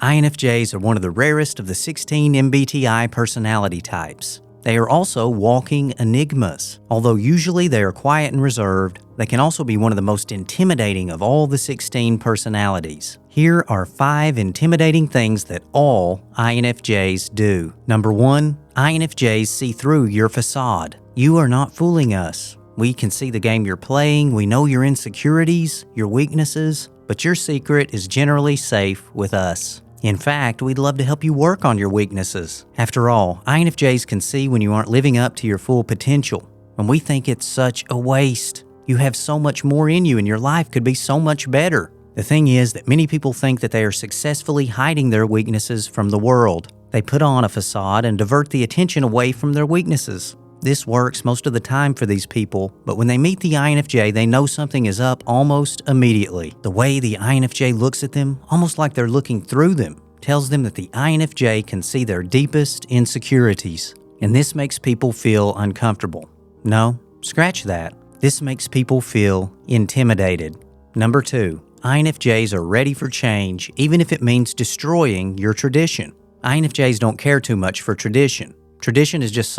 INFJs are one of the rarest of the 16 MBTI personality types. They are also walking enigmas. Although usually they are quiet and reserved, they can also be one of the most intimidating of all the 16 personalities. Here are 5 intimidating things that all INFJs do. Number 1, INFJs see through your facade. You are not fooling us. We can see the game you're playing, we know your insecurities, your weaknesses, but your secret is generally safe with us. In fact, we'd love to help you work on your weaknesses. After all, INFJs can see when you aren't living up to your full potential, and we think it's such a waste. You have so much more in you and your life could be so much better. The thing is that many people think that they are successfully hiding their weaknesses from the world. They put on a facade and divert the attention away from their weaknesses. This works most of the time for these people, but when they meet the INFJ, they know something is up almost immediately. The way the INFJ looks at them, almost like they're looking through them, tells them that the INFJ can see their deepest insecurities. And this makes people feel uncomfortable. No, scratch that. This makes people feel intimidated. Number 2, INFJs are ready for change, even if it means destroying your tradition. INFJs don't care too much for tradition. Tradition is just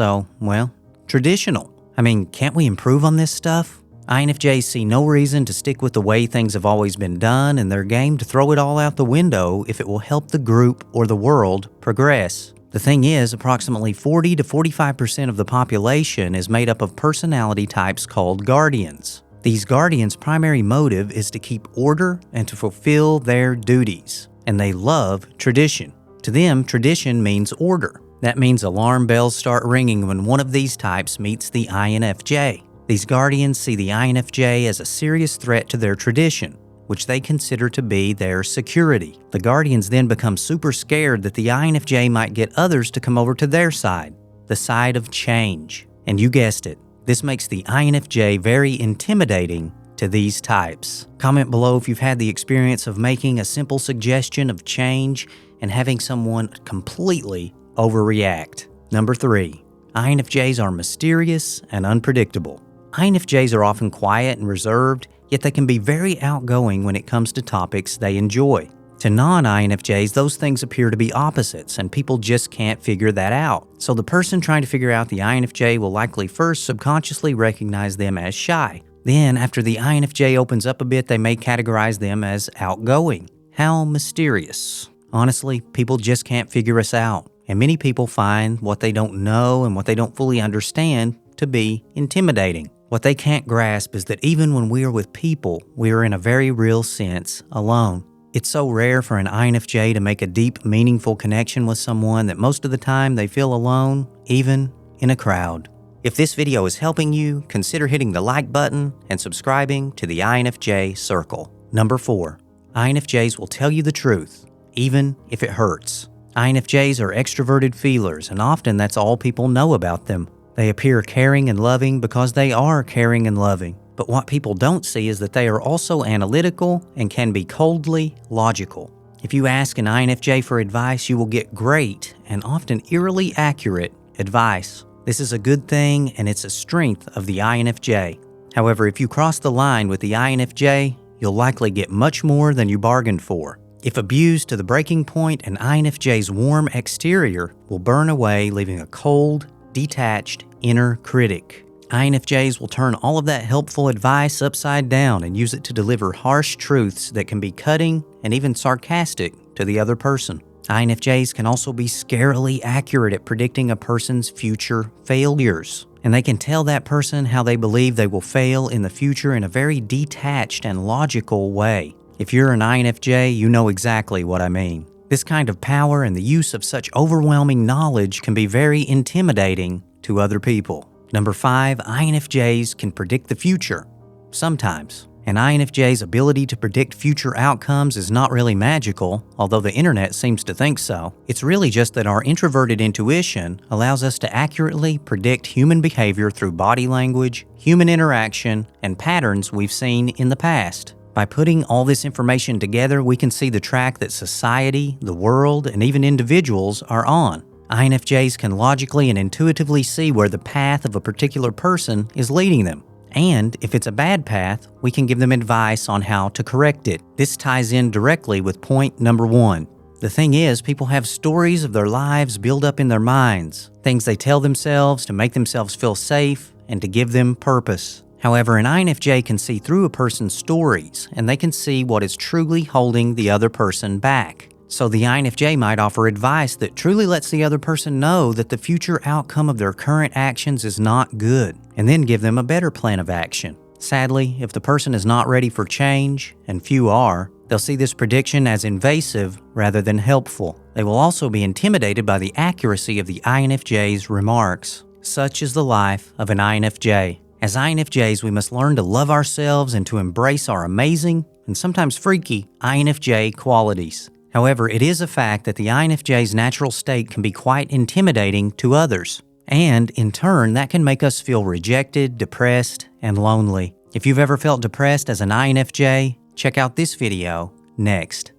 traditional. I mean, can't we improve on this stuff? INFJs see no reason to stick with the way things have always been done, and they're game to throw it all out the window if it will help the group or the world progress. The thing is, approximately 40 to 45% of the population is made up of personality types called guardians. These guardians' primary motive is to keep order and to fulfill their duties, and they love tradition. To them, tradition means order. That means alarm bells start ringing when one of these types meets the INFJ. These guardians see the INFJ as a serious threat to their tradition, which they consider to be their security. The guardians then become super scared that the INFJ might get others to come over to their side, the side of change. And you guessed it, this makes the INFJ very intimidating to these types. Comment below if you've had the experience of making a simple suggestion of change and having someone completely overreact. Number 3, INFJs are mysterious and unpredictable. INFJs are often quiet and reserved, yet they can be very outgoing when it comes to topics they enjoy. To non-INFJs, those things appear to be opposites, and people just can't figure that out. So the person trying to figure out the INFJ will likely first subconsciously recognize them as shy. Then, after the INFJ opens up a bit, they may categorize them as outgoing. How mysterious. Honestly, people just can't figure us out. And many people find what they don't know and what they don't fully understand to be intimidating. What they can't grasp is that even when we are with people, we are in a very real sense alone. It's so rare for an INFJ to make a deep, meaningful connection with someone that most of the time they feel alone, even in a crowd. If this video is helping you, consider hitting the like button and subscribing to the INFJ Circle. Number 4, INFJs will tell you the truth, even if it hurts. INFJs are extroverted feelers, and often that's all people know about them. They appear caring and loving because they are caring and loving. But what people don't see is that they are also analytical and can be coldly logical. If you ask an INFJ for advice, you will get great and often eerily accurate advice. This is a good thing, and it's a strength of the INFJ. However, if you cross the line with the INFJ, you'll likely get much more than you bargained for. If abused to the breaking point, an INFJ's warm exterior will burn away, leaving a cold, detached inner critic. INFJs will turn all of that helpful advice upside down and use it to deliver harsh truths that can be cutting and even sarcastic to the other person. INFJs can also be scarily accurate at predicting a person's future failures. And they can tell that person how they believe they will fail in the future in a very detached and logical way. If you're an INFJ, you know exactly what I mean. This kind of power and the use of such overwhelming knowledge can be very intimidating to other people. Number 5, INFJs can predict the future. Sometimes. An INFJ's ability to predict future outcomes is not really magical, although the internet seems to think so. It's really just that our introverted intuition allows us to accurately predict human behavior through body language, human interaction, and patterns we've seen in the past. By putting all this information together, we can see the track that society, the world, and even individuals are on. INFJs can logically and intuitively see where the path of a particular person is leading them. And if it's a bad path, we can give them advice on how to correct it. This ties in directly with point number 1. The thing is, people have stories of their lives build up in their minds, things they tell themselves to make themselves feel safe and to give them purpose. However, an INFJ can see through a person's stories, and they can see what is truly holding the other person back. So the INFJ might offer advice that truly lets the other person know that the future outcome of their current actions is not good, and then give them a better plan of action. Sadly, if the person is not ready for change, and few are, they'll see this prediction as invasive rather than helpful. They will also be intimidated by the accuracy of the INFJ's remarks. Such is the life of an INFJ. As INFJs, we must learn to love ourselves and to embrace our amazing, and sometimes freaky, INFJ qualities. However, it is a fact that the INFJ's natural state can be quite intimidating to others. And, in turn, that can make us feel rejected, depressed, and lonely. If you've ever felt depressed as an INFJ, check out this video next.